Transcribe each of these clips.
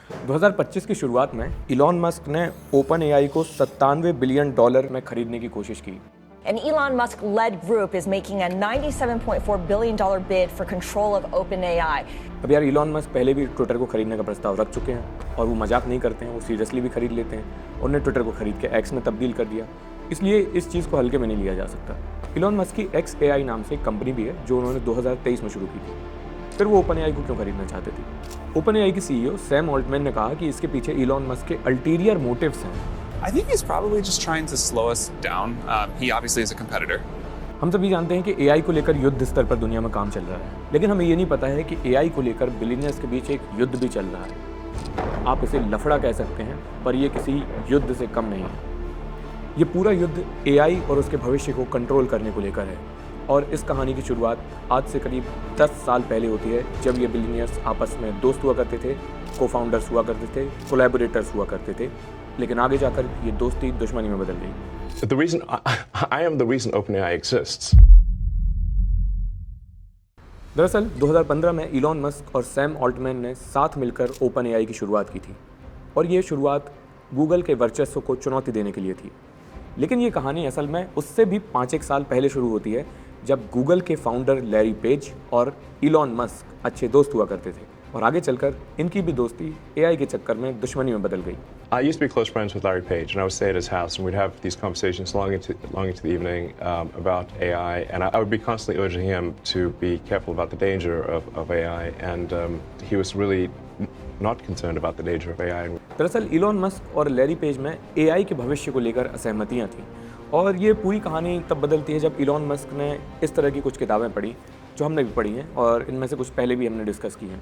2025 की शुरुआत में इलॉन मस्क ने ओपन एआई को $97 बिलियन में खरीदने की कोशिश की। An Elon Musk-led group is making a $97.4 billion bid for control of OpenAI. अब यार इलॉन मस्क पहले भी ट्विटर को खरीदने का प्रस्ताव रख चुके हैं और वो मजाक नहीं करते हैं, वो सीरियसली भी खरीद लेते हैं। उन्होंने ट्विटर को खरीद के एक्स में तब्दील कर दिया, इसलिए इस चीज़ को हल्के में नहीं लिया जा सकता। इलॉन मस्क की XAI नाम से एक कंपनी भी है जो उन्होंने 2023 में शुरू की थी। फिर वो ओपन एआई को क्यों खरीदना चाहते थे? ओपन एआई के CEO सैम ऑल्टमैन ने कहा कि इसके पीछे इलॉन मस्क के अल्टीरियर मोटिव्स हैं। I think he's probably just trying to slow us down. He obviously is a competitor. हम सभी जानते हैं कि AI को लेकर युद्ध स्तर पर दुनिया में काम चल रहा है, लेकिन हमें ये नहीं पता है कि AI को लेकर बिलियनियर्स के बीच एक युद्ध भी चल रहा है। आप इसे लफड़ा कह सकते हैं, पर यह किसी युद्ध से कम नहीं है। ये पूरा युद्ध AI और उसके भविष्य को कंट्रोल करने को लेकर है, और इस कहानी की शुरुआत आज से करीब 10 साल पहले होती है, जब ये बिलियनियर्स आपस में दोस्त हुआ करते थे, को-फाउंडर्स हुआ करते थे, कोलैबोरेटर्स हुआ करते थे, लेकिन आगे जाकर ये दोस्ती दुश्मनी में बदल गई। The reason I am the reason OpenAI exists. दरअसल 2015 में इलॉन मस्क और सैम ऑल्टमैन ने साथ मिलकर ओपन एआई की शुरुआत की थी, और ये शुरुआत गूगल के वर्चस्व को चुनौती देने के लिए थी। लेकिन ये कहानी असल में उससे भी 5-1 साल पहले शुरू होती है, जब गूगल के फाउंडर लैरी पेज और इलॉन मस्क अच्छे दोस्त हुआ करते थे, और आगे चलकर इनकी भी दोस्ती एआई के चक्कर में दुश्मनी में बदल गई। I used to be close friends with Larry Page, and I would stay at his house, and we'd have these conversations long into the evening about AI, and I would be constantly urging him to be careful about the danger of AI, and he was really not concerned about the danger of AI. दरअसल Elon Musk और Larry page में AI के भविष्य को लेकर असहमतियां थीं, और ये पूरी कहानी तब बदलती है जब इलॉन मस्क ने इस तरह की कुछ किताबें पढ़ी, जो हमने भी पढ़ी हैं, और इनमें से कुछ पहले भी हमने डिस्कस की हैं।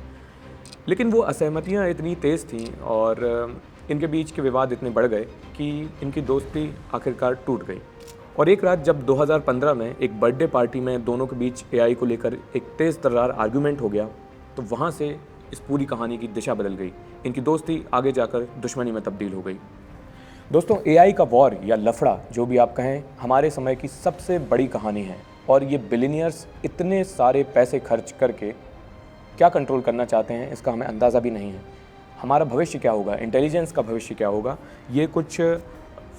लेकिन वो असहमतियां इतनी तेज़ थीं और इनके बीच के विवाद इतने बढ़ गए कि इनकी दोस्ती आखिरकार टूट गई। और एक रात जब 2015 में एक बर्थडे पार्टी में दोनों के बीच एआई को लेकर एक तेज़ तर्रार आर्गुमेंट हो गया, तो वहाँ से इस पूरी कहानी की दिशा बदल गई। इनकी दोस्ती आगे जाकर दुश्मनी में तब्दील हो गई। दोस्तों, एआई का वॉर या लफड़ा, जो भी आप कहें, हमारे समय की सबसे बड़ी कहानी है, और ये बिलियनियर्स इतने सारे पैसे खर्च करके क्या कंट्रोल करना चाहते हैं, इसका हमें अंदाज़ा भी नहीं है। हमारा भविष्य क्या होगा, इंटेलिजेंस का भविष्य क्या होगा, ये कुछ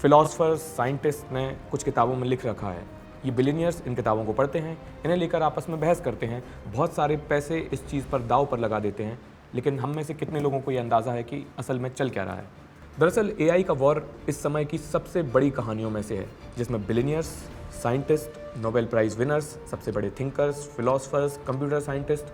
फिलोसफर्स, साइंटिस्ट ने कुछ किताबों में लिख रखा है। ये बिलियनियर्स इन किताबों को पढ़ते हैं, इन्हें लेकर आपस में बहस करते हैं, बहुत सारे पैसे इस चीज़ पर दाव पर लगा देते हैं, लेकिन हम में से कितने लोगों को ये अंदाज़ा है कि असल में चल क्या रहा है। दरअसल एआई का वॉर इस समय की सबसे बड़ी कहानियों में से है, जिसमें billionaires, scientist, Nobel prize winners, सबसे बड़े थिंकर्स, फिलोसफर्स, कंप्यूटर साइंटिस्ट,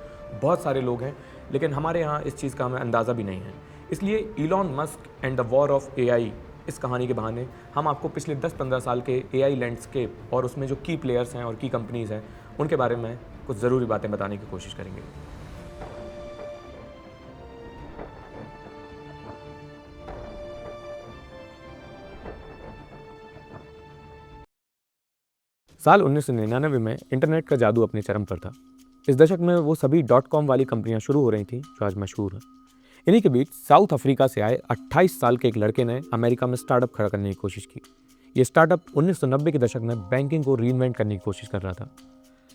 बहुत सारे लोग हैं, लेकिन हमारे यहाँ इस चीज़ का हमें अंदाज़ा भी नहीं है। इसलिए Elon Musk and the war of AI, इस कहानी के बहाने हम आपको पिछले 10-15 साल के एआई लैंडस्केप और उसमें जो की प्लेयर्स हैं और की कंपनीज़ हैं, उनके बारे में कुछ ज़रूरी बातें बताने की कोशिश करेंगे। साल 1999 में इंटरनेट का जादू अपने चरम पर था। इस दशक में वो सभी .com वाली कंपनियां शुरू हो रही थीं जो आज मशहूर हैं। इन्हीं के बीच साउथ अफ्रीका से आए 28 साल के एक लड़के ने अमेरिका में स्टार्टअप खड़ा करने की कोशिश की। ये स्टार्टअप 1990 के दशक में बैंकिंग को रीइन्वेंट करने की कोशिश कर रहा था।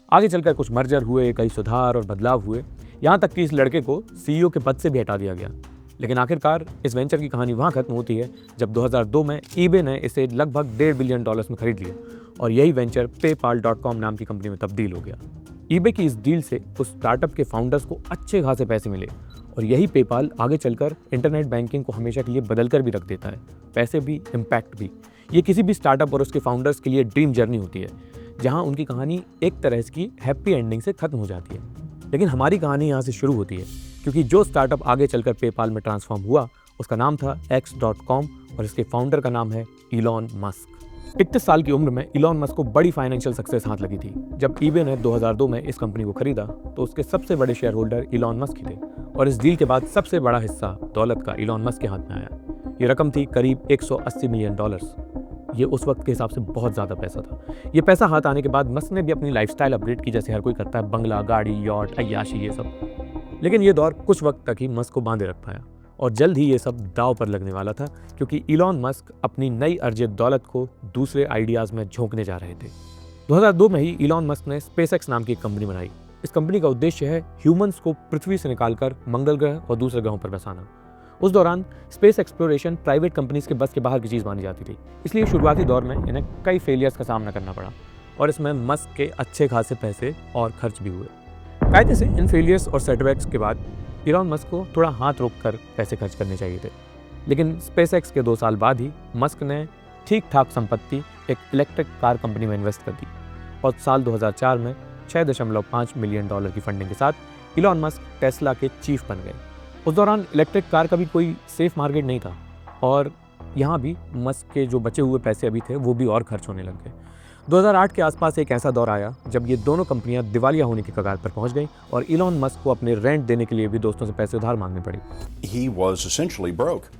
आगे चलकर कुछ मर्जर हुए, कई सुधार और बदलाव हुए, यहाँ तक कि इस लड़के को CEO के पद से भी हटा दिया गया। लेकिन आखिरकार इस वेंचर की कहानी वहाँ खत्म होती है जब 2002 में eBay ने इसे लगभग $1.5 बिलियन में खरीद लिया, और यही वेंचर PayPal.com नाम की कंपनी में तब्दील हो गया। eBay की इस डील से उस स्टार्टअप के फाउंडर्स को अच्छे खासे पैसे मिले, और यही पेपाल आगे चलकर इंटरनेट बैंकिंग को हमेशा के लिए बदल कर भी रख देता है। पैसे भी, इम्पैक्ट भी। ये किसी भी स्टार्टअप और उसके फाउंडर्स के लिए ड्रीम जर्नी होती है, जहाँ उनकी कहानी एक तरह की हैप्पी एंडिंग से खत्म हो जाती है। लेकिन हमारी कहानी यहाँ से शुरू होती है, क्योंकि जो स्टार्टअप आगे चलकर पेपाल में ट्रांसफॉर्म हुआ, उसका नाम था X.com, और इसके फाउंडर का नाम है इलॉन मस्क। 31 साल की उम्र में इलॉन मस्क को बड़ी फाइनेंशियल सक्सेस हाथ लगी थी। जब eBay ने 2002 में इस कंपनी को खरीदा, तो उसके सबसे बड़े शेयर होल्डर इलॉन मस्क ही थे, और इस डील के बाद सबसे बड़ा हिस्सा दौलत का इलॉन मस्क के हाथ में आया। ये रकम थी करीब $180 मिलियन। ये उस वक्त के हिसाब से बहुत ज़्यादा पैसा था। ये पैसा हाथ आने के बाद मस्क ने भी अपनी लाइफस्टाइल अपग्रेड की, जैसे हर कोई करता है, बंगला, गाड़ी, यॉट, अय्याशी, ये सब। लेकिन ये दौर कुछ वक्त तक ही मस्क को बांधे रख पाया, और जल्द ही ये सब दांव पर लगने वाला था, क्योंकि इलॉन मस्क अपनी नई अर्जित दौलत को दूसरे आइडियाज़ में झोंकने जा रहे थे। 2002 में ही इलॉन मस्क ने SpaceX नाम की एक कंपनी बनाई। इस कंपनी का उद्देश्य है ह्यूमंस को पृथ्वी से निकालकर मंगल ग्रह और दूसरे ग्रहों पर बसाना। उस दौरान स्पेस एक्सप्लोरेशन प्राइवेट कंपनीज के बस के बाहर की चीज़ मानी जाती थी, इसलिए शुरुआती दौर में इन्हें कई फेलियर्स का सामना करना पड़ा और इसमें मस्क के अच्छे खासे पैसे और खर्च भी हुए। कायदे से इन फेलियर्स और सेटबैक्स के बाद इलॉन मस्क को थोड़ा हाथ रोक कर पैसे खर्च करने चाहिए थे, लेकिन स्पेसएक्स के 2 साल बाद ही मस्क ने ठीक ठाक संपत्ति एक इलेक्ट्रिक कार कंपनी में इन्वेस्ट कर दी और साल 2004 में $6.5 मिलियन की फंडिंग के साथ इलॉन मस्क टेस्ला के चीफ बन गए। उस दौरान इलेक्ट्रिक कार का भी कोई सेफ मार्केट नहीं था और यहाँ भी मस्क के जो बचे हुए पैसे अभी थे वो भी और खर्च होने लग गए। 2008 के आसपास एक ऐसा दौर आया जब ये दोनों कंपनियां दिवालिया होने की कगार पर पहुंच गईं और इलॉन मस्क को अपने रेंट देने के लिए भी दोस्तों से पैसे उधार मांगने पड़े। He was essentially broke.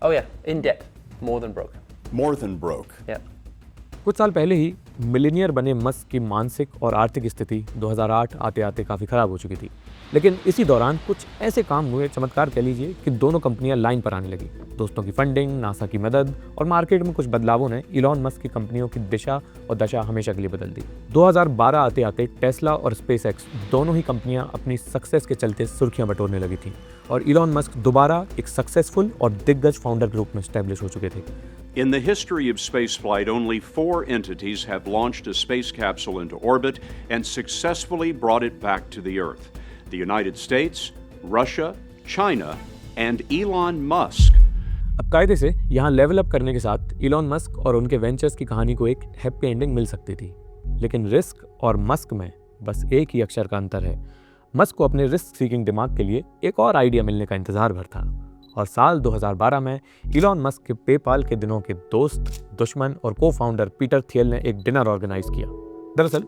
Oh yeah, in debt, more than broke. More than broke. Yeah. कुछ साल पहले ही मिलीनियर बने मस्क की मानसिक और आर्थिक स्थिति 2008 आते आते काफ़ी ख़राब हो चुकी थी, लेकिन इसी दौरान कुछ ऐसे काम हुए, चमत्कार कह लीजिए, कि दोनों कंपनियां लाइन पर आने लगी। दोस्तों की फंडिंग, नासा की मदद और मार्केट में कुछ बदलावों ने इलॉन मस्क की कंपनियों की दिशा और दशा हमेशा के लिए बदल दी। 2012 आते आते टेस्ला और स्पेसएक्स दोनों ही कंपनियां अपनी सक्सेस के चलते सुर्खियां बटोरने लगी थी और इलॉन मस्क दोबारा एक सक्सेसफुल और दिग्गज फाउंडर के रूप में स्टैब्लिश हो चुके थे। In the history of spaceflight, only 4 entities have launched a space capsule into orbit and successfully brought it back to the Earth: the United States, Russia, China, and Elon Musk. अब कायदे से यहाँ level up करने के साथ Elon Musk और उनके ventures की कहानी को एक हैप्पी एंडिंग मिल सकती थी, लेकिन रिस्क और मस्क में बस एक ही अक्षर का अंतर है। मस्क को अपने रिस्क सीकिंग दिमाग के लिए एक और आइडिया मिलने का इंतजार भर था और साल 2012 में इलॉन मस्क के पेपाल के दिनों के दोस्त, दुश्मन और को फाउंडर पीटर थियल ने एक डिनर ऑर्गेनाइज किया। दरअसल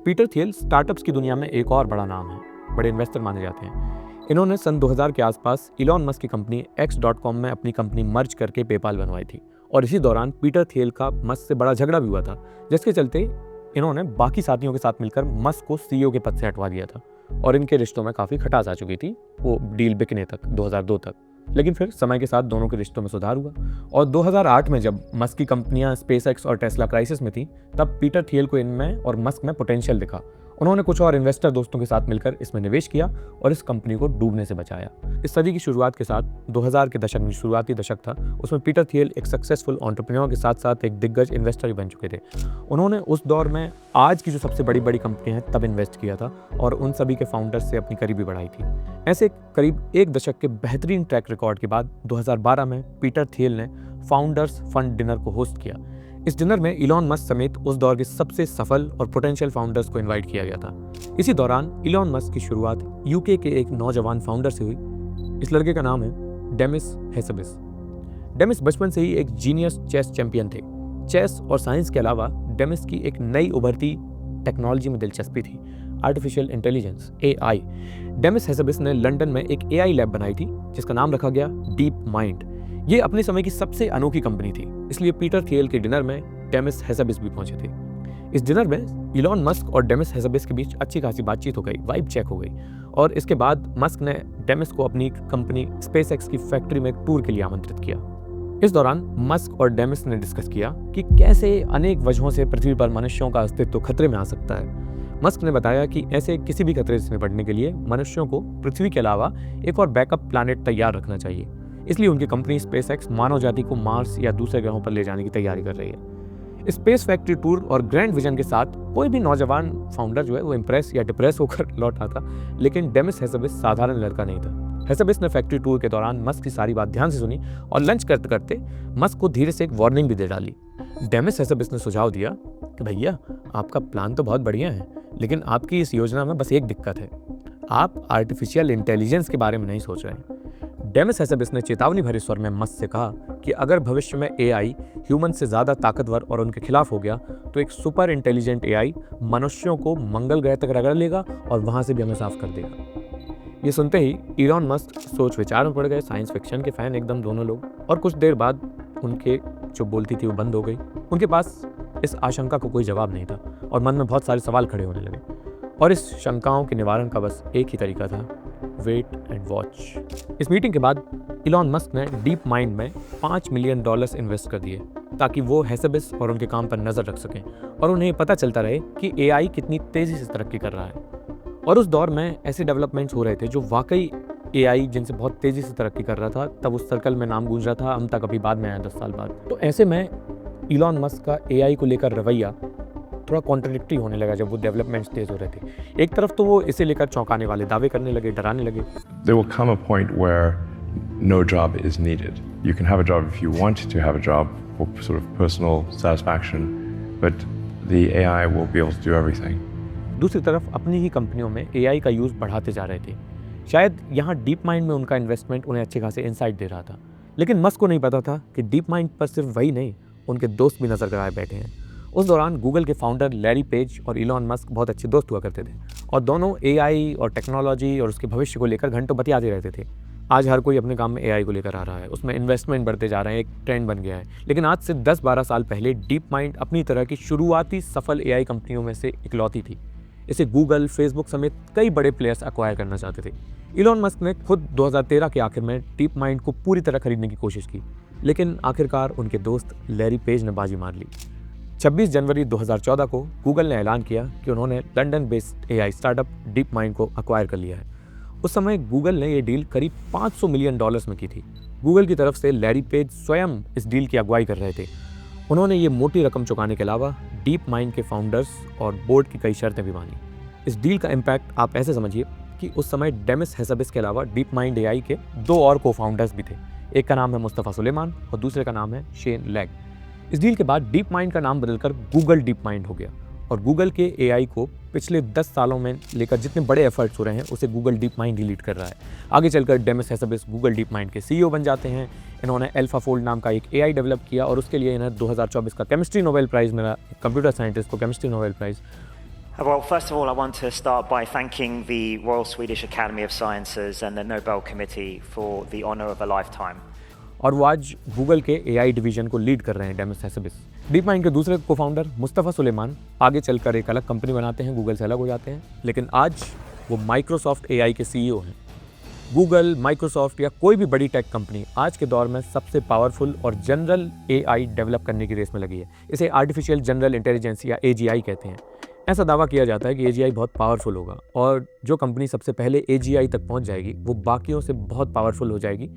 पीटर थियल स्टार्टअप्स की दुनिया में एक और बड़ा नाम है, बड़े इन्वेस्टर माने जाते हैं। इन्होंने सन 2000 के आसपास इलॉन मस्क की कंपनी X.com में अपनी कंपनी मर्ज करके पेपाल बनवाई थी और इसी दौरान पीटर थियल का मस्क से बड़ा झगड़ा भी हुआ था, जिसके चलते इन्होंने बाकी साथियों के साथ मिलकर मस्क को CEO के पद से हटवा दिया था और इनके रिश्तों में काफ़ी खटास आ चुकी थी, वो डील बिकने तक 2002 तक। लेकिन फिर समय के साथ दोनों के रिश्तों में सुधार हुआ और 2008 में जब मस्क की कंपनियां स्पेसएक्स और टेस्ला क्राइसिस में थी, तब पीटर थियल को इनमें और मस्क में पोटेंशियल दिखा। उन्होंने कुछ और इन्वेस्टर दोस्तों के साथ मिलकर इसमें निवेश किया और इस कंपनी को डूबने से बचाया। इस सदी की शुरुआत के साथ 2000 के दशक में शुरुआती दशक था, उसमें पीटर थियल एक सक्सेसफुल एंटरप्रेन्योर के साथ साथ एक दिग्गज इन्वेस्टर भी बन चुके थे। उन्होंने उस दौर में आज की जो सबसे बड़ी बड़ी कंपनियां हैं तब इन्वेस्ट किया था और उन सभी के फाउंडर्स से अपनी करीबी बढ़ाई थी। ऐसे करीब एक दशक के बेहतरीन ट्रैक रिकॉर्ड के बाद 2012 में पीटर थियल ने फाउंडर्स फंड डिनर को होस्ट किया। इस डिनर में इलॉन मस्क समेत उस दौर के सबसे सफल और पोटेंशियल फाउंडर्स को इनवाइट किया गया था। इसी दौरान इलॉन मस्क की शुरुआत यूके के एक नौजवान फाउंडर से हुई। इस लड़के का नाम है डेमिस हेसबिस। डेमिस बचपन से ही एक जीनियस चेस चैंपियन थे। चेस और साइंस के अलावा डेमिस की एक नई उभरती टेक्नोलॉजी में दिलचस्पी थी, आर्टिफिशियल इंटेलिजेंस, AI। डेमिस हेसबिस ने लंदन में एक AI लैब बनाई थी जिसका नाम रखा गया डीप माइंड। ये अपने समय की सबसे अनोखी कंपनी थी, इसलिए पीटर थियल के डिनर में डेमिस हेसबिस भी पहुंचे थे। इस डिनर में इलॉन मस्क और डेमिस हेसबिस के बीच अच्छी खासी बातचीत हो गई, वाइब चेक हो गई और इसके बाद मस्क ने डेमिस को अपनी कंपनी स्पेसएक्स की फैक्ट्री में एक टूर के लिए आमंत्रित किया। इस दौरान मस्क और डेमिस ने डिस्कस किया कि कैसे अनेक वजहों से पृथ्वी पर मनुष्यों का अस्तित्व खतरे में आ सकता है। मस्क ने बताया कि ऐसे किसी भी खतरे से निपटने के लिए मनुष्यों को पृथ्वी के अलावा एक और बैकअप प्लैनेट तैयार रखना चाहिए, इसलिए उनकी कंपनी स्पेसएक्स मानव जाति को मार्स या दूसरे ग्रहों पर ले जाने की तैयारी कर रही है। स्पेस फैक्ट्री टूर और ग्रैंड विजन के साथ कोई भी नौजवान फाउंडर जो है वो इम्प्रेस या डिप्रेस होकर लौट आता, लेकिन डेमिस हेसबिस साधारण लड़का नहीं था। हेसबिस ने फैक्ट्री टूर के दौरान मस्क की सारी बात ध्यान से सुनी और लंच करते करते मस्क को धीरे से एक वार्निंग भी दे डाली। डेमिस हेसबिस ने सुझाव दिया कि भैया, आपका प्लान तो बहुत बढ़िया है, लेकिन आपकी इस योजना में बस एक दिक्कत है, आप आर्टिफिशियल इंटेलिजेंस के बारे में नहीं सोच रहे हैं। डेमिस हेसबिस ने चेतावनी भरे स्वर में मस्क से कहा कि अगर भविष्य में AI ह्यूमन से ज़्यादा ताकतवर और उनके खिलाफ हो गया तो एक सुपर इंटेलिजेंट AI मनुष्यों को मंगल ग्रह तक रगड़ लेगा और वहाँ से भी हमें साफ कर देगा। ये सुनते ही इलॉन मस्क सोच विचार में पड़ गए, साइंस फिक्शन के फ़ैन एकदम दोनों लोग, और कुछ देर बाद उनके जो बोलती थी वो बंद हो गई। उनके पास इस आशंका को कोई जवाब नहीं था और मन में बहुत सारे सवाल खड़े होने लगे और इस शंकाओं के निवारण का बस एक ही तरीका था, वेट एंड वॉच। इस मीटिंग के बाद इलॉन मस्क ने डीप माइंड में $5 मिलियन इन्वेस्ट कर दिए ताकि वो हेसबिस और उनके काम पर नजर रख सकें और उन्हें पता चलता रहे कि AI कितनी तेजी से तरक्की कर रहा है। और उस दौर में ऐसे डेवलपमेंट्स हो रहे थे जो वाकई एआई जिनसे बहुत तेज़ी से तरक्की कर रहा था, तब उस सर्कल में नाम गूंज रहा था, हम तक अभी बाद में आया 10 साल बाद। तो ऐसे में इलॉन मस्क का एआई को लेकर रवैया थोड़ा कॉन्ट्रडिक्टरी होने लगा जब वो डेवलपमेंट्स तेज़ हो रहे थे। एक तरफ तो वो इसे लेकर चौंकाने वाले दावे करने लगे, डराने लगे। There will come a point where no job is needed. You can have a job if you want to have a job for sort of personal satisfaction, but the AI will be able to do everything. दूसरी तरफ अपनी ही कंपनियों में AI का use बढ़ाते जा रहे थे। शायद यहाँ डीप माइंड में उनका इन्वेस्टमेंट उन्हें अच्छे खासे इंसाइट दे रहा था, लेकिन मस्क को नहीं पता था कि डीप माइंड पर सिर्फ वही नहीं, उनके दोस्त भी नजर गड़ाए बैठे हैं। उस दौरान गूगल के फाउंडर लैरी पेज और इलॉन मस्क बहुत अच्छे दोस्त हुआ करते थे और दोनों एआई और टेक्नोलॉजी और उसके भविष्य को लेकर घंटों बतियाते रहते थे। आज हर कोई अपने काम में एआई को लेकर आ रहा है, उसमें इन्वेस्टमेंट बढ़ते जा रहे हैं, एक ट्रेंड बन गया है। लेकिन आज से 10-12 साल पहले डीप माइंड अपनी तरह की शुरुआती सफल एआई कंपनियों में से इकलौती थी। इसे गूगल, फेसबुक समेत कई बड़े प्लेयर्स एक्वायर करना चाहते थे। इलॉन मस्क ने खुद 2013 के आखिर में डीप माइंड को पूरी तरह खरीदने की कोशिश की, लेकिन आखिरकार उनके दोस्त लैरी पेज ने बाजी मार ली। 26 जनवरी 2014 को गूगल ने ऐलान किया कि उन्होंने London based AI startup deep mind को एक्वायर कर लिया है। उस समय गूगल ने यह डील करीब $500 मिलियन में की थी। गूगल की तरफ से लैरी पेज स्वयं इस डील की अगुवाई कर रहे थे। उन्होंने ये मोटी रकम चुकाने के अलावा डीप माइंड के फाउंडर्स और बोर्ड की कई शर्तें भी मानी। इस डील का इम्पैक्ट आप ऐसे समझिए कि उस समय डेमिस हेसाबिस के अलावा डीप माइंड एआई के 2 और को फाउंडर्स भी थे। एक का नाम है मुस्तफ़ा सुलेमान और दूसरे का नाम है शेन लैग। इस डील के बाद डीप माइंड का नाम बदलकर गूगल डीप माइंड हो गया और गूगल के एआई को पिछले 10 सालों में लेकर जितने बड़े एफर्ट्स हो रहे हैं उसे गूगल डीप माइंड ही लीड कर रहा है। आगे चलकर डेमिस हेसाबिस गूगल डीप माइंड के सीईओ बन जाते हैं। इन्होंने अल्फाफोल्ड नाम का एक एआई डेवलप किया और उसके लिए इन्हें 2024 का केमिस्ट्री नोबेल प्राइज़ मिला, कंप्यूटर साइंटिस्ट को chemistry Nobel prize. Well, first of all, I want to start by thanking the Royal Swedish Academy of Sciences and the Nobel Committee for the honor of a lifetime. और वो आज Google के AI division को lead कर रहे हैं, demise हेसाबिस। Deep mind के दूसरे को फाउंडर मुस्तफ़ा सुलेमान आगे चलकर एक अलग कंपनी बनाते हैं, गूगल से अलग हो जाते हैं, लेकिन आज वो माइक्रोसॉफ्ट एआई के सीईओ हैं। गूगल, माइक्रोसॉफ्ट या कोई भी बड़ी टेक कंपनी आज के दौर में सबसे पावरफुल और जनरल एआई डेवलप करने की रेस में लगी है। इसे आर्टिफिशियल जनरल इंटेलिजेंस या एजीआई कहते हैं। ऐसा दावा किया जाता है कि एजीआई बहुत पावरफुल होगा और जो कंपनी सबसे पहले एजीआई तक पहुंच जाएगी वो बाकियों से बहुत पावरफुल हो जाएगी।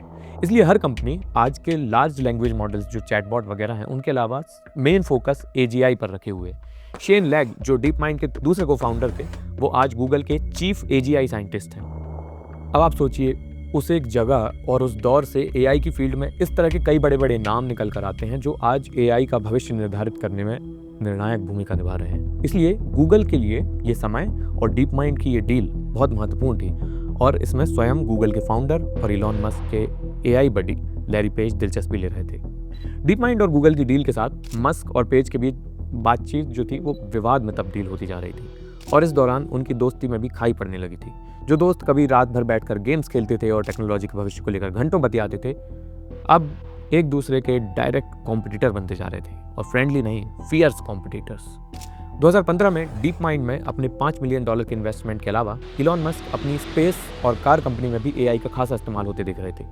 इसलिए हर कंपनी आज के लार्ज लैंग्वेज मॉडल्स जो चैटबॉट वगैरह हैं उनके अलावा मेन फोकस एजीआई पर रखे हुए। शेन लैग जो डीप माइंड के दूसरे को फाउंडर थे, वो आज गूगल के चीफ एजीआई साइंटिस्ट हैं। अब आप सोचिए उस एक जगह और उस दौर से एआई की फील्ड में इस तरह के कई बड़े बड़े नाम निकल कर आते हैं जो आज एआई का भविष्य निर्धारित करने में निर्णायक भूमिका निभा रहे हैं। इसलिए गूगल के लिए ये समय और डीप माइंड की ये डील बहुत महत्वपूर्ण थी और इसमें स्वयं गूगल के फाउंडर और इलॉन मस्क के एआई बडी लैरी पेज दिलचस्पी ले रहे थे। डीप माइंड और गूगल की डील के साथ मस्क और पेज के बीच बातचीत जो थी वो विवाद में तब्दील होती जा रही थी और इस दौरान उनकी दोस्ती में भी खाई पड़ने लगी थी। जो दोस्त कभी रात भर बैठकर गेम्स खेलते थे और टेक्नोलॉजी के भविष्य को लेकर घंटों बतियाते थे, अब एक दूसरे के डायरेक्ट कॉम्पिटिटर बनते जा रहे थे और फ्रेंडली नहीं, फियर्स कॉम्पिटिटर्स। 2015 में डीप माइंड में अपने $5 मिलियन के इन्वेस्टमेंट के अलावा इलॉन मस्क अपनी स्पेस और कार कंपनी में भी एआई का खासा इस्तेमाल होते दिख रहे थे।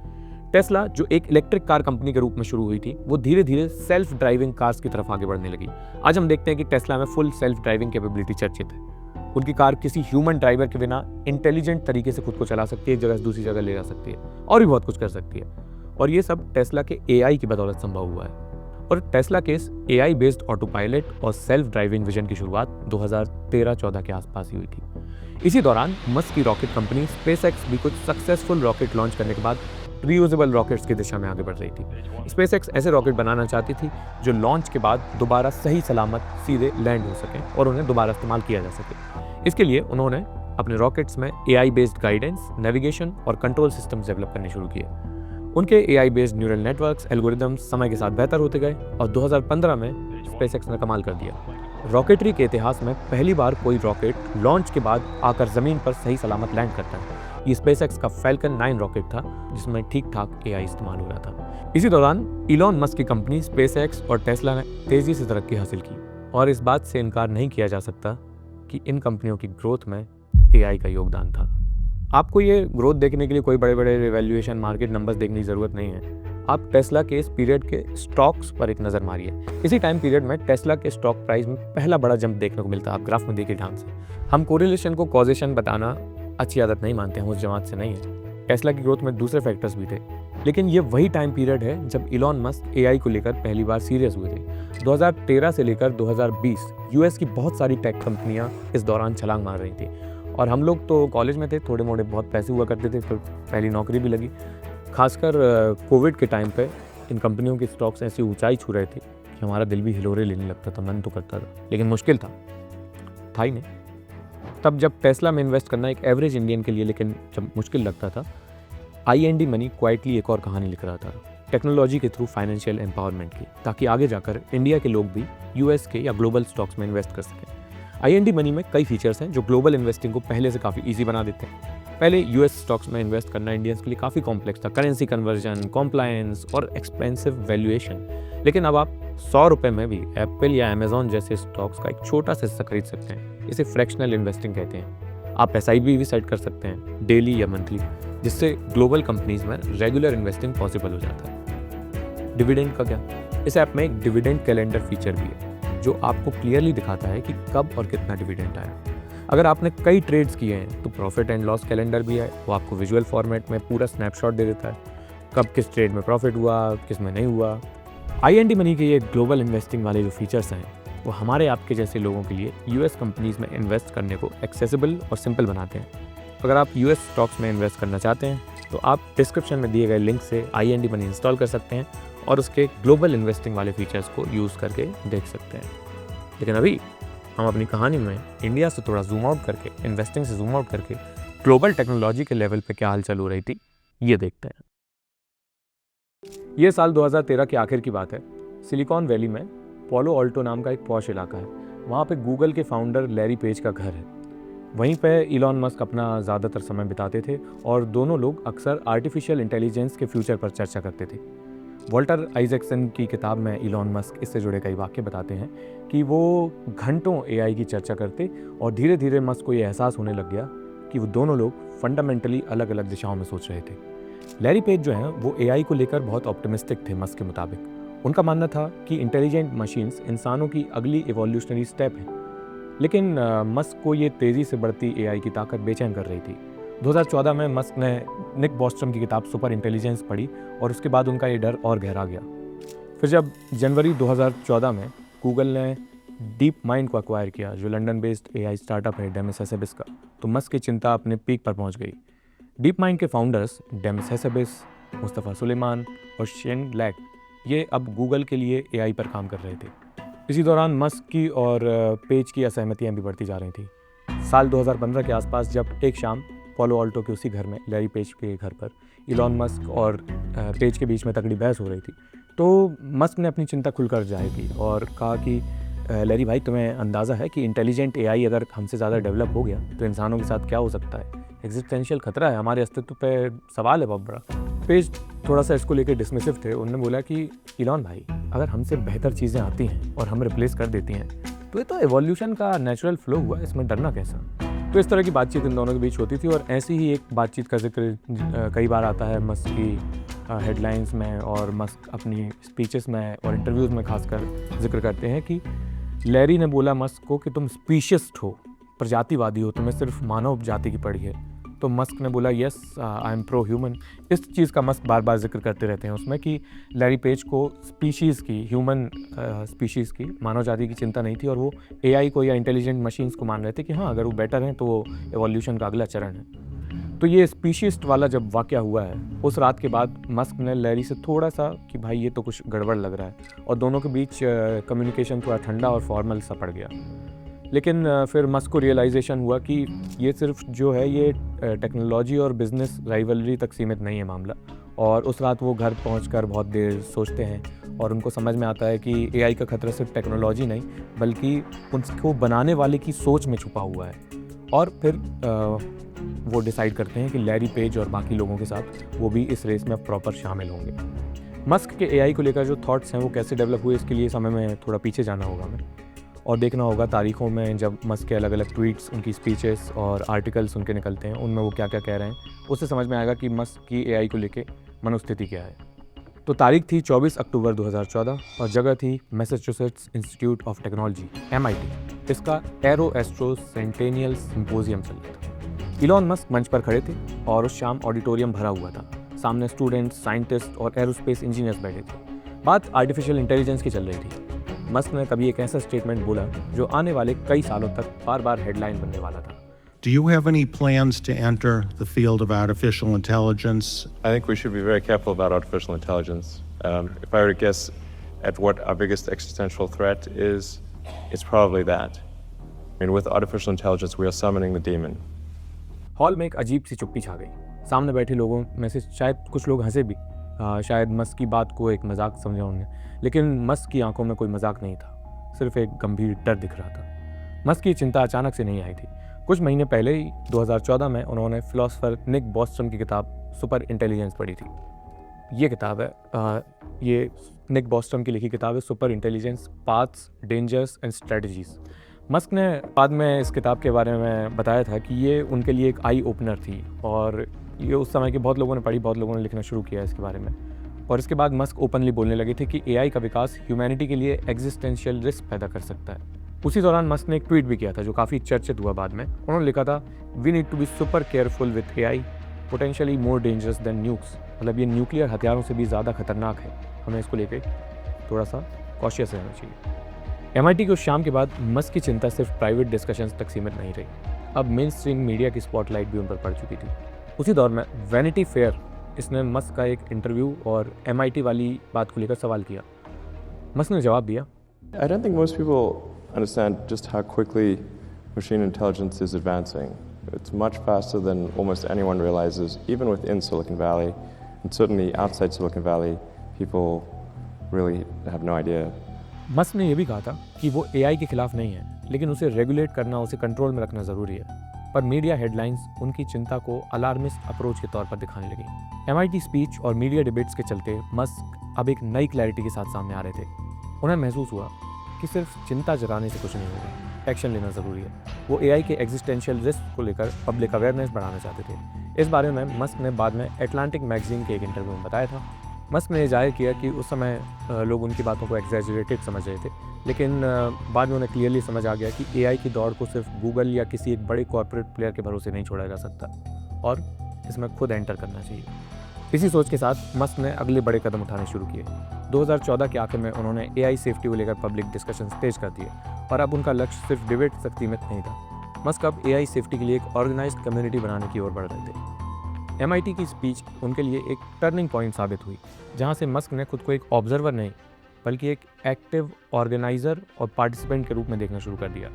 टेस्ला जो एक इलेक्ट्रिक कार कंपनी के रूप में शुरू हुई थी, वो धीरे धीरे सेल्फ ड्राइविंग कार्स की तरफ आगे बढ़ने लगी। आज हम देखते हैं कि टेस्ला में फुल सेल्फ ड्राइविंग कैपेबिलिटी चर्चित है। उनकी कार किसी ह्यूमन ड्राइवर के बिना इंटेलिजेंट तरीके से खुद को चला सकती है, एक जगह से दूसरी जगह ले जा सकती है और भी बहुत कुछ कर सकती है। और ये सब टेस्ला के एआई की बदौलत संभव हुआ है। और टेस्ला के इस एआई बेस्ड ऑटो पायलट और सेल्फ ड्राइविंग विजन की शुरुआत 2013-14 के आसपास ही हुई थी। इसी दौरान मस्क की रॉकेट कंपनी स्पेसएक्स भी कुछ सक्सेसफुल रॉकेट लॉन्च करने के बाद रीयूजेबल रॉकेट्स की दिशा में आगे बढ़ रही थी। स्पेसएक्स ऐसे रॉकेट बनाना चाहती थी जो लॉन्च के बाद दोबारा सही सलामत सीधे लैंड हो सकें और उन्हें दोबारा इस्तेमाल किया जा सके। इसके लिए उन्होंने अपने रॉकेट्स में एआई बेस्ड गाइडेंस, नेविगेशन और कंट्रोल सिस्टम्स डेवलप करने शुरू किए। उनके AI based neural networks, algorithms समय के साथ बेहतर होते गए और 2015 में स्पेसएक्स ने कमाल कर दिया। रॉकेटरी के इतिहास में पहली बार कोई रॉकेट लॉन्च के बाद आकर ज़मीन पर सही सलामत लैंड करता है। ये स्पेसएक्स का फैल्कन 9 रॉकेट था जिसमें ठीक ठाक एआई इस्तेमाल हो रहा था। इसी दौरान इलॉन मस्क की कंपनी स्पेसएक्स और टेस्ला ने तेज़ी से तरक्की हासिल की और इस बात से इनकार नहीं किया जा सकता कि इन कंपनियों की ग्रोथ में एआई का योगदान था। आपको ये ग्रोथ देखने के लिए कोई बड़े बड़े वैल्यूएशन मार्केट नंबर्स देखने की ज़रूरत नहीं है। आप टेस्ला के इस पीरियड के स्टॉक्स पर एक नज़र मारिए। इसी टाइम पीरियड में टेस्ला के स्टॉक प्राइस में पहला बड़ा जंप देखने को मिलता है। आप ग्राफ में देखिए ध्यान से। हम कोरिलेशन को कॉजेशन बताना अच्छी आदत नहीं मानते हैं, उस जमात से नहीं है, टेस्ला की ग्रोथ में दूसरे फैक्टर्स भी थे, लेकिन ये वही टाइम पीरियड है जब इलॉन मस्क एआई को लेकर पहली बार सीरियस हुए थे। 2013 से लेकर 2020 यूएस की बहुत सारी टेक कंपनियां इस दौरान छलांग मार रही थी और हम लोग तो कॉलेज में थे, थोड़े मोड़े बहुत पैसे हुआ करते थे, फिर पहली नौकरी भी लगी। खासकर कोविड के टाइम पे इन कंपनियों के स्टॉक्स ऐसी ऊंचाई छू रहे थे कि हमारा दिल भी हिलोरे लेने लगता था, मन तो करता था, लेकिन मुश्किल था ही नहीं। तब जब टेस्ला में इन्वेस्ट करना एक एवरेज इंडियन के लिए लेकिन जब मुश्किल लगता था, IND मनी क्वाइटली एक और कहानी लिख रहा था टेक्नोलॉजी के थ्रू फाइनेंशियल एम्पावरमेंट की, ताकि आगे जाकर इंडिया के लोग भी यूएस के या ग्लोबल स्टॉक्स में इन्वेस्ट कर सकें। IND मनी में कई फीचर्स हैं जो ग्लोबल इन्वेस्टिंग को पहले से काफ़ी ईजी बना देते हैं। पहले यूएस स्टॉक्स में इन्वेस्ट करना इंडियंस के लिए काफ़ी कॉम्प्लेक्स था, करेंसी कन्वर्जन, कॉम्प्लायंस और एक्सपेंसिव वैल्यूएशन। लेकिन अब आप 100 रुपये में भी एप्पल या अमेजॉन जैसे स्टॉक्स का एक छोटा सा हिस्सा खरीद सकते हैं। इसे फ्रैक्शनल इन्वेस्टिंग कहते हैं। आप SIP भी सेट कर सकते हैं डेली या मंथली, जिससे ग्लोबल कंपनीज में रेगुलर इन्वेस्टिंग पॉसिबल हो जाता है। डिविडेंड का क्या? इस ऐप में एक डिविडेंड कैलेंडर फीचर भी है जो आपको क्लियरली दिखाता है कि कब और कितना डिविडेंड आया। अगर आपने कई ट्रेड्स किए हैं तो प्रॉफिट एंड लॉस कैलेंडर भी है, वो आपको विजुअल फॉर्मेट में पूरा स्नैपशॉट दे देता है, कब किस ट्रेड में प्रॉफिट हुआ, किस में नहीं हुआ। IND मनी के ये ग्लोबल इन्वेस्टिंग वाले जो फीचर्स हैं वो हमारे आपके जैसे लोगों के लिए यूएस कंपनीज में इन्वेस्ट करने को एक्सेसिबल और सिंपल बनाते हैं। अगर आप यूएस स्टॉक्स में इन्वेस्ट करना चाहते हैं तो आप डिस्क्रिप्शन में दिए गए लिंक से IND मनी इंस्टॉल कर सकते हैं और उसके ग्लोबल इन्वेस्टिंग वाले फीचर्स को यूज़ करके देख सकते हैं। लेकिन अभी हम अपनी कहानी में इंडिया से थोड़ा जूम आउट करके, इन्वेस्टिंग से जूम आउट करके ग्लोबल टेक्नोलॉजी के लेवल पे क्या हलचल हो रही थी ये देखते हैं। ये साल 2013 के आखिर की बात है। सिलिकॉन वैली में पोलो ऑल्टो नाम का एक पॉश इलाका है। वहाँ पे गूगल के फाउंडर लैरी पेज का घर है। वहीं पे इलॉन मस्क अपना ज़्यादातर समय बिताते थे और दोनों लोग अक्सर आर्टिफिशियल इंटेलिजेंस के फ्यूचर पर चर्चा करते थे। वॉल्टर आइजैक्सन की किताब में इलॉन मस्क इससे जुड़े कई वाक्य बताते हैं कि वो घंटों AI की चर्चा करते और धीरे धीरे मस्क को ये एहसास होने लग गया कि वो दोनों लोग फंडामेंटली अलग अलग दिशाओं में सोच रहे थे। लैरी पेज जो हैं वो AI को लेकर बहुत ऑप्टिमिस्टिक थे मस्क के मुताबिक। उनका मानना था कि इंटेलिजेंट मशीन्स इंसानों की अगली इवोल्यूशनरी स्टेप है, लेकिन मस्क को ये तेज़ी से बढ़ती AI की ताकत बेचैन कर रही थी। 2014 में मस्क ने निक बॉस्ट्रम की किताब सुपर इंटेलिजेंस पढ़ी और उसके बाद उनका ये डर और गहरा गया। फिर जब जनवरी 2014 में गूगल ने डीप माइंड को एक्वायर किया, जो लंदन बेस्ड AI स्टार्टअप है डेमिस हेसेबिस का, तो मस्क की चिंता अपने पीक पर पहुंच गई। डीप माइंड के फाउंडर्स डेमिस हेसेबिस, मुस्तफ़ा सुलेमान और शेन लैक ये अब गूगल के लिए AI पर काम कर रहे थे। इसी दौरान मस्क की और पेज की असहमतियाँ भी बढ़ती जा रही थी। साल 2015 के आसपास जब एक शाम पोलो ऑल्टो के उसी घर में, लैरी पेज के घर पर, इलॉन मस्क और पेज के बीच में तगड़ी बहस हो रही थी, तो मस्क ने अपनी चिंता खुलकर जाहिर की और कहा कि लैरी भाई, तुम्हें अंदाज़ा है कि इंटेलिजेंट AI अगर हमसे ज़्यादा डेवलप हो गया तो इंसानों के साथ क्या हो सकता है? एग्जिस्टेंशियल खतरा है, हमारे अस्तित्व पे सवाल है बहुत बड़ा। पेज थोड़ा सा इसको लेकर डिसमिसिव थे। उन्होंने बोला कि इलॉन भाई, अगर हमसे बेहतर चीज़ें आती हैं और हम रिप्लेस कर देती हैं तो ये तो एवोल्यूशन का नेचुरल फ्लो हुआ, इसमें डरना कैसा? तो इस तरह की बातचीत इन दोनों के बीच होती थी और ऐसी ही एक बातचीत का जिक्र कई बार आता है मस्क की हेडलाइंस में और मस्क अपनी स्पीचेस में और इंटरव्यूज़ में खासकर जिक्र करते हैं कि लैरी ने बोला मस्क को कि तुम स्पीशियस्ट हो, प्रजातिवादी हो, तुम्हें सिर्फ मानव जाति की पड़ी है। तो मस्क ने बोला yes, I am pro human. इस चीज़ का मस्क बार बार जिक्र करते रहते हैं उसमें कि लैरी पेज को स्पीशीज़ की, ह्यूमन स्पीशीज़ की, मानव जाति की चिंता नहीं थी और वो AI को या इंटेलिजेंट मशीन्स को मान रहे थे कि हाँ, अगर वो बेटर हैं तो वो एवोल्यूशन का अगला चरण है। तो ये स्पीशीस्ट वाला जब वाक़या हुआ है, उस रात के बाद मस्क ने लैरी से थोड़ा सा कि भाई ये तो कुछ गड़बड़ लग रहा है, और दोनों के बीच कम्युनिकेशन थोड़ा ठंडा और फॉर्मल सा पड़ गया। लेकिन फिर मस्क को रियलाइजेशन हुआ कि ये सिर्फ जो है ये टेक्नोलॉजी और बिज़नेस राइवलरी तक सीमित नहीं है मामला। और उस रात वो घर पहुंचकर बहुत देर सोचते हैं और उनको समझ में आता है कि AI का खतरा सिर्फ टेक्नोलॉजी नहीं बल्कि उसको बनाने वाले की सोच में छुपा हुआ है। और फिर वो डिसाइड करते हैं कि लैरी पेज और बाकी लोगों के साथ वो भी इस रेस में प्रॉपर शामिल होंगे। मस्क के AI को लेकर जो थॉट्स हैं वो कैसे डेवलप हुए, इसके लिए समय में थोड़ा पीछे जाना होगा हमें और देखना होगा तारीखों में जब मस्क के अलग अलग ट्वीट्स, उनकी स्पीचेस और आर्टिकल्स उनके निकलते हैं, उनमें वो क्या क्या कह रहे हैं, उससे समझ में आएगा कि मस्क की AI को लेके मनोस्थिति क्या है। तो तारीख थी 24 अक्टूबर 2014 और जगह थी Massachusetts institute of technology MIT। इसका एरो एस्ट्रो सेंटेनियल सिंपोजियम चल रहा था। इलॉन मस्क मंच पर खड़े थे और उस शाम ऑडिटोरियम भरा हुआ था। सामने स्टूडेंट्स, साइंटिस्ट और एरोस्पेस इंजीनियर्स बैठे थे। बात आर्टिफिशियल इंटेलिजेंस की चल रही थी। मस्क ने कभी एक ऐसा स्टेटमेंट बोला जो आने वाले कई सालों तक बार बार हेडलाइन बनने वाला था। Do you have any plans to enter the field of artificial intelligence? I think we should be very careful about artificial intelligence. If I were to guess at what our biggest existential threat is, it's probably that. I mean, with artificial intelligence, we are summoning the demon. Hall में एक अजीब सी चुप्पी छा गई। सामने बैठे लोगों में से शायद कुछ लोग हंसे भी, शायद मस्क की बात को एक मजाक समझा उन्होंने, लेकिन मस्क की आंखों में कोई मजाक नहीं था, सिर्फ एक गंभीर डर दिख रहा था। मस्क की चिंता अचानक से नहीं आई थी। कुछ महीने पहले ही 2014 में उन्होंने फिलोसोफर निक बॉस्ट्रम की किताब सुपर इंटेलिजेंस पढ़ी थी। ये किताब है, ये निक बॉस्ट्रम की लिखी किताब है, super intelligence paths, dangers and strategies. Musk ने बाद में इस किताब के बारे में बताया था कि ये उनके लिए एक आई ओपनर थी और ये उस समय के बहुत लोगों ने पढ़ी, बहुत लोगों ने लिखना शुरू किया इसके बारे में। और इसके बाद मस्क ओपनली बोलने लगे थे कि एआई का विकास ह्यूमैनिटी के लिए एग्जिस्टेंशियल रिस्क पैदा कर सकता है। उसी दौरान मस्क ने एक ट्वीट भी किया था जो काफ़ी चर्चित हुआ बाद में। उन्होंने लिखा था, we need to be super careful with AI, potentially more dangerous than nukes. मतलब ये न्यूक्लियर हथियारों से भी ज़्यादा खतरनाक है, हमें इसको लेकर थोड़ा सा कॉशियस रहना चाहिए। MIT की उस शाम के बाद मस्क की चिंता सिर्फ प्राइवेट डिस्कशंस तक सीमित नहीं रही, अब मेन स्ट्रीम मीडिया की स्पॉटलाइट भी उन पर पड़ चुकी थी। उसी दौर में वैनिटी फेयर इसने मस्क का एक इंटरव्यू और MIT वाली बात को लेकर सवाल किया। मस्क ने जवाब दिया, I don't think most people understand just how quickly machine intelligence is advancing. It's much faster than almost anyone realizes, even within Silicon Valley, and certainly outside Silicon Valley, people really have no idea. Musk ने यह भी कहा था कि वो AI के खिलाफ नहीं है, लेकिन उसे रेगुलेट करना, उसे कंट्रोल में रखना ज़रूरी है। पर मीडिया हेडलाइंस उनकी चिंता को अलार्मिस्ट अप्रोच के तौर पर दिखाने लगी। MIT स्पीच और मीडिया डिबेट्स के चलते मस्क अब एक नई क्लैरिटी के साथ सामने आ रहे थे। उन्हें महसूस हुआ कि सिर्फ चिंता जताने से कुछ नहीं होगा, एक्शन लेना ज़रूरी है। वो AI के एग्जिस्टेंशियल रिस्क को लेकर पब्लिक अवेयरनेस बढ़ाना चाहते थे। इस बारे में मस्क ने बाद में एटलांटिक मैगजीन के एक इंटरव्यू में बताया था। मस्क ने जाहिर किया कि उस समय लोग उनकी बातों को एग्जैजरेटेड समझ रहे थे, लेकिन बाद में उन्हें क्लियरली समझ आ गया कि AI की दौड़ को सिर्फ गूगल या किसी एक बड़े कॉर्पोरेट प्लेयर के भरोसे नहीं छोड़ा जा सकता और इसमें खुद एंटर करना चाहिए। इसी सोच के साथ मस्क ने अगले बड़े कदम उठाने शुरू किए। 2014 के आखिर में उन्होंने AI सेफ्टी को लेकर पब्लिक डिस्कशन तेज कर दिए और अब उनका लक्ष्य सिर्फ डिबेट तक सीमित नहीं था। मस्क अब AI सेफ्टी के लिए एक ऑर्गेनाइज्ड कम्युनिटी बनाने की ओर बढ़ रहे थे। MIT की स्पीच उनके लिए एक टर्निंग पॉइंट साबित हुई, जहां से मस्क ने खुद को एक ऑब्जर्वर नहीं बल्कि एक एक्टिव ऑर्गेनाइजर और पार्टिसिपेंट के रूप में देखना शुरू कर दिया।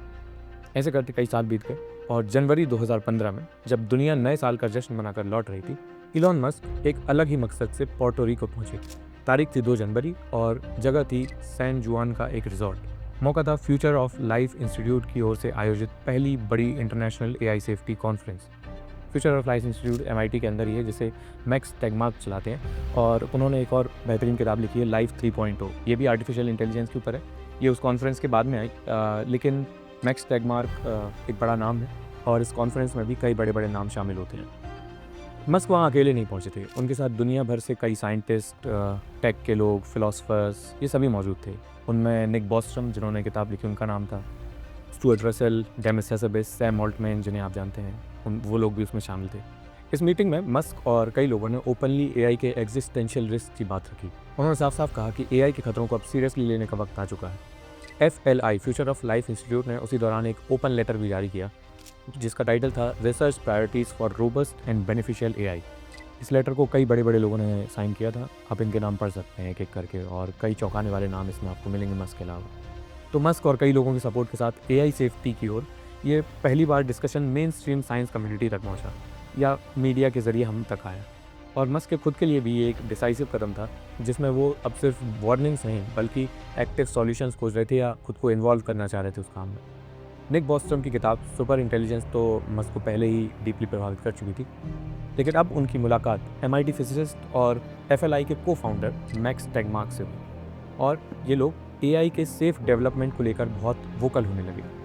ऐसे करते कई साल बीत गए और जनवरी 2015 में जब दुनिया नए साल का जश्न मनाकर लौट रही थी, इलॉन मस्क एक अलग ही मकसद से पोर्टो रिको पहुंचे। तारीख थी 2 जनवरी और जगह थी सैन जुआन का एक रिजॉर्ट। मौका था फ्यूचर ऑफ लाइफ इंस्टीट्यूट की ओर से आयोजित पहली बड़ी international AI safety conference. Future of life institute MIT के अंदर ही है, जिसे मैक्स टेगमार्क चलाते हैं, और उन्होंने एक और बेहतरीन किताब लिखी है, लाइफ 3.0। ये भी आर्टिफिशियल इंटेलिजेंस के ऊपर है। ये उस कॉन्फ्रेंस के बाद में आई, लेकिन मैक्स टेगमार्क एक बड़ा नाम है और इस कॉन्फ्रेंस में भी कई बड़े बड़े नाम शामिल होते हैं। मस्क वहाँ अकेले नहीं पहुँचे थे, उनके साथ दुनिया भर से कई साइंटिस्ट, टेक के लोग, फिलोसफर्स, ये सभी मौजूद थे। उनमें निक बॉस्ट्रम, जिन्होंने किताब लिखी, उनका नाम था। Stuart Russell, Demis Hassabis, Sam Altman, जिन्हें आप जानते हैं, वो लोग भी उसमें शामिल थे। इस मीटिंग में मस्क और कई लोगों ने ओपनली AI के एग्जिस्टेंशियल रिस्क की बात रखी। उन्होंने साफ साफ कहा कि AI के खतरों को अब सीरियसली लेने का वक्त आ चुका है। FLI future of life institute ने उसी दौरान एक ओपन लेटर भी जारी किया, जिसका टाइटल था research priorities for robust and beneficial AI। इस लेटर को कई बड़े बड़े लोगों ने साइन किया था। आप इनके नाम पढ़ सकते हैं एक एक करके, और कई चौंकाने वाले नाम इसमें आपको मिलेंगे मस्क के अलावा। तो मस्क और कई लोगों की सपोर्ट के साथ AI सेफ्टी की ओर ये पहली बार discussion mainstream science community तक पहुंचा या मीडिया के ज़रिए हम तक आया। और मस्क के खुद के लिए भी ये एक डिसाइसिव कदम था, जिसमें वो अब सिर्फ वार्निंग्स नहीं बल्कि एक्टिव सॉल्यूशंस खोज रहे थे या खुद को इन्वॉल्व करना चाह रहे थे उस काम में। निक बॉस्ट्रम की किताब सुपर इंटेलिजेंस तो मस्क को पहले ही डीपली प्रभावित कर चुकी थी, लेकिन अब उनकी मुलाकात MIT फिजिसिस्ट और FLI के को फाउंडर मैक्स टेगमार्क से हुई और ये लोग AI के सेफ डेवलपमेंट को लेकर बहुत वोकल होने लगे।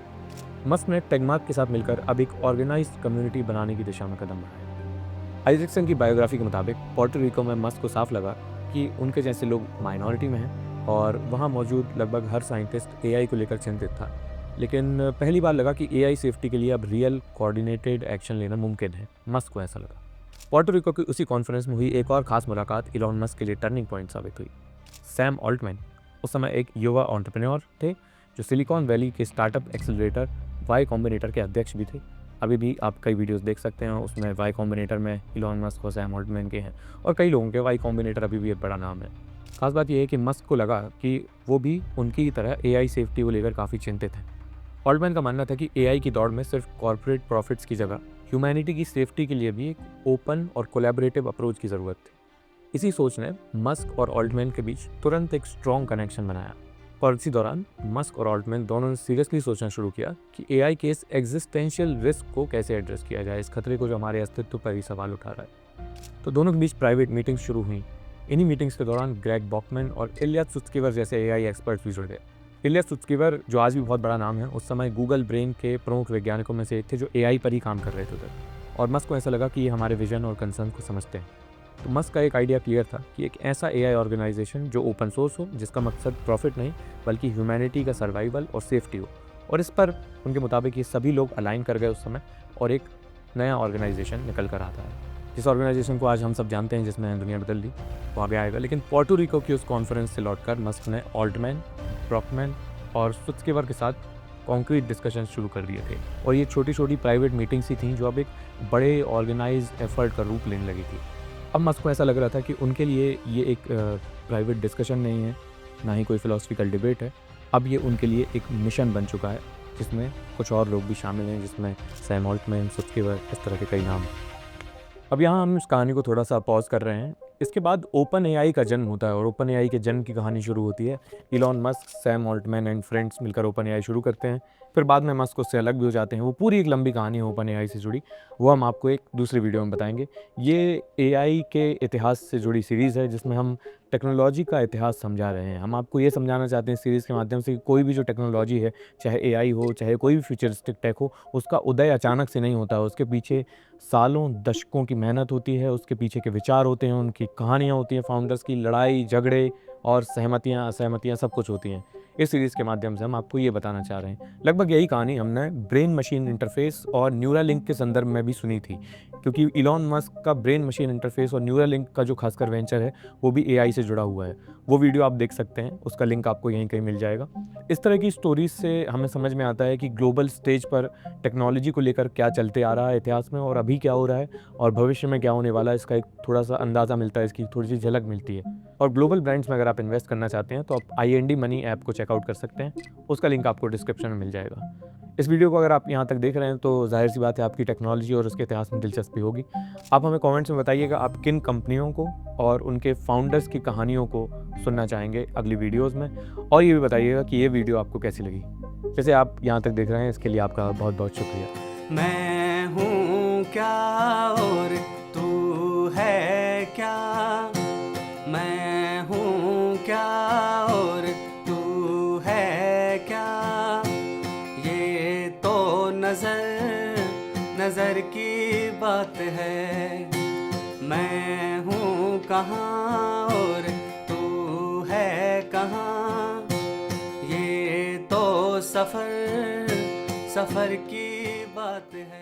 मस्क ने टेगमार्क के साथ मिलकर अब एक ऑर्गेनाइज्ड कम्युनिटी बनाने की दिशा में कदम बढ़ाया। आइजैक्सन की बायोग्राफी के मुताबिक पोर्टो रिको में मस्क को साफ लगा कि उनके जैसे लोग माइनॉरिटी में हैं और वहाँ मौजूद लगभग हर साइंटिस्ट AI को लेकर चिंतित था। लेकिन पहली बार लगा कि एआई सेफ्टी के लिए अब रियल कोऑर्डिनेटेड एक्शन लेना मुमकिन है। मस्क को ऐसा लगा। पोर्टो रिको की उसी कॉन्फ्रेंस में हुई एक और खास मुलाकात इलॉन मस्क के लिए टर्निंग पॉइंट साबित हुई। सैम ऑल्टमैन उस समय एक युवा एंटरप्रेन्योर थे जो सिलिकॉन वैली के स्टार्टअप एक्सेलरेटर वाई कॉम्बिनेटर के अध्यक्ष भी थे। अभी भी आप कई वीडियोस देख सकते हैं, उसमें वाई कॉम्बिनेटर में इलॉन मस्क और सैम ऑल्टमैन के हैं, और कई लोगों के वाई कॉम्बिनेटर अभी भी एक बड़ा नाम है। खास बात यह है कि मस्क को लगा कि वो भी उनकी ही तरह एआई सेफ्टी को लेकर काफ़ी चिंतित है। ऑल्टमैन का मानना था कि एआई की दौड़ में सिर्फ कॉर्पोरेट प्रॉफिट्स की जगह ह्यूमैनिटी की सेफ्टी के लिए भी एक ओपन और कोलैबोरेटिव अप्रोच की ज़रूरत थी। इसी सोच ने मस्क और ऑल्टमैन के बीच तुरंत एक स्ट्रॉन्ग कनेक्शन बनाया, और इसी दौरान मस्क और ऑल्टमैन दोनों ने सीरियसली सोचना शुरू किया कि एआई के इस एग्जिस्टेंशियल रिस्क को कैसे एड्रेस किया जाए, इस खतरे को जो हमारे अस्तित्व पर ही सवाल उठा रहा है। तो दोनों के बीच प्राइवेट मीटिंग्स शुरू हुई। इन्हीं मीटिंग्स के दौरान ग्रेग बॉकमैन और इलिया सुत्स्कीवर जैसे एआई एक्सपर्ट्स भी जुड़ गए। इलिया सुत्स्कीवर, जो आज भी बहुत बड़ा नाम है, उस समय गूगल ब्रेन के प्रमुख वैज्ञानिकों में से एक थे जो एआई पर ही काम कर रहे थे उधर, और मस्क को ऐसा लगा कि ये हमारे विजन और कंसर्न को समझते हैं। तो मस्क का एक आइडिया क्लियर था कि एक ऐसा एआई ऑर्गेनाइजेशन जो ओपन सोर्स हो, जिसका मकसद प्रॉफिट नहीं बल्कि ह्यूमैनिटी का सर्वाइवल और सेफ्टी हो। और इस पर उनके मुताबिक ये सभी लोग अलाइन कर गए उस समय, और एक नया ऑर्गेनाइजेशन निकल कर आता है, जिस ऑर्गेनाइजेशन को आज हम सब जानते हैं, जिसमें दुनिया बदल दी, वो आगे आएगा। लेकिन पोर्टो रिको की उस कॉन्फ्रेंस से लौटकर मस्क ने ऑल्टमैन, ब्रॉकमैन और सुत्स्कीवर के साथ कॉन्क्रीट डिस्कशन शुरू कर दिए थे, और ये छोटी छोटी प्राइवेट मीटिंग्स ही थी जो अब एक बड़े ऑर्गेनाइज्ड एफर्ट का रूप लेने लगी थी। अब मस्क को ऐसा लग रहा था कि उनके लिए ये एक प्राइवेट डिस्कशन नहीं है, ना ही कोई फिलोसफिकल डिबेट है। अब ये उनके लिए एक मिशन बन चुका है, जिसमें कुछ और लोग भी शामिल हैं, जिसमें सैम ऑल्टमैन, सुत्स्कीवर, इस तरह के कई नाम। अब यहाँ हम इस कहानी को थोड़ा सा पॉज कर रहे हैं। इसके बाद ओपन एआई का जन्म होता है, और ओपन एआई के जन्म की कहानी शुरू होती है। Elon Musk, Sam Altman and friends मिलकर ओपन एआई शुरू करते हैं, फिर बाद में मस्क उससे अलग भी हो जाते हैं। वो पूरी एक लंबी कहानी है ओपन एआई से जुड़ी, वो हम आपको एक दूसरी वीडियो में बताएंगे। ये एआई के इतिहास से जुड़ी सीरीज़ है, जिसमें हम टेक्नोलॉजी का इतिहास समझा रहे हैं। हम आपको ये समझाना चाहते हैं इस सीरीज़ के माध्यम से कि कोई भी जो टेक्नोलॉजी है, चाहे एआई हो, चाहे कोई भी फ्यूचरिस्टिक टेक हो, उसका उदय अचानक से नहीं होता है। उसके पीछे सालों दशकों की मेहनत होती है, उसके पीछे के विचार होते हैं, उनकी कहानियाँ होती हैं, फाउंडर्स की लड़ाई झगड़े और सहमतियाँ असहमतियाँ सब कुछ होती हैं। इस सीरीज़ के माध्यम से हम आपको ये बताना चाह रहे हैं। लगभग यही कहानी हमने ब्रेन मशीन इंटरफेस और न्यूरालिंक के संदर्भ में भी सुनी थी, क्योंकि इलॉन मस्क का ब्रेन मशीन इंटरफेस और न्यूरालिंक का जो खासकर वेंचर है, वो भी एआई से जुड़ा हुआ है। वो वीडियो आप देख सकते हैं, उसका लिंक आपको यहीं कहीं मिल जाएगा। इस तरह की स्टोरीज से हमें समझ में आता है कि ग्लोबल स्टेज पर टेक्नोलॉजी को लेकर क्या चलते आ रहा है इतिहास में, और अभी क्या हो रहा है, और भविष्य में क्या होने वाला है, इसका एक थोड़ा सा अंदाज़ा मिलता है, इसकी थोड़ी सी झलक मिलती है। और ग्लोबल ब्रांड्स में अगर आप इन्वेस्ट करना चाहते हैं तो आप IND मनी ऐप को चेकआउट कर सकते हैं, उसका लिंक आपको डिस्क्रिप्शन में मिल जाएगा। इस वीडियो को अगर आप यहाँ तक देख रहे हैं तो जाहिर सी बात है आपकी टेक्नोलॉजी और उसके इतिहास में दिलचस्पी होगी। आप हमें कमेंट्स में बताइएगा आप किन कंपनियों को और उनके फाउंडर्स की कहानियों को सुनना चाहेंगे अगली वीडियोज़ में, और ये भी बताइएगा कि ये वीडियो आपको कैसी लगी। जैसे आप यहाँ तक देख रहे हैं, इसके लिए आपका बहुत बहुत शुक्रिया। मैं हूँ क्या और तू है क्या, मैं हूँ क्या और तू है क्या, ये तो नजर की बात है। मैं हूँ कहाँ और तू है कहाँ, ये तो सफर की बात है।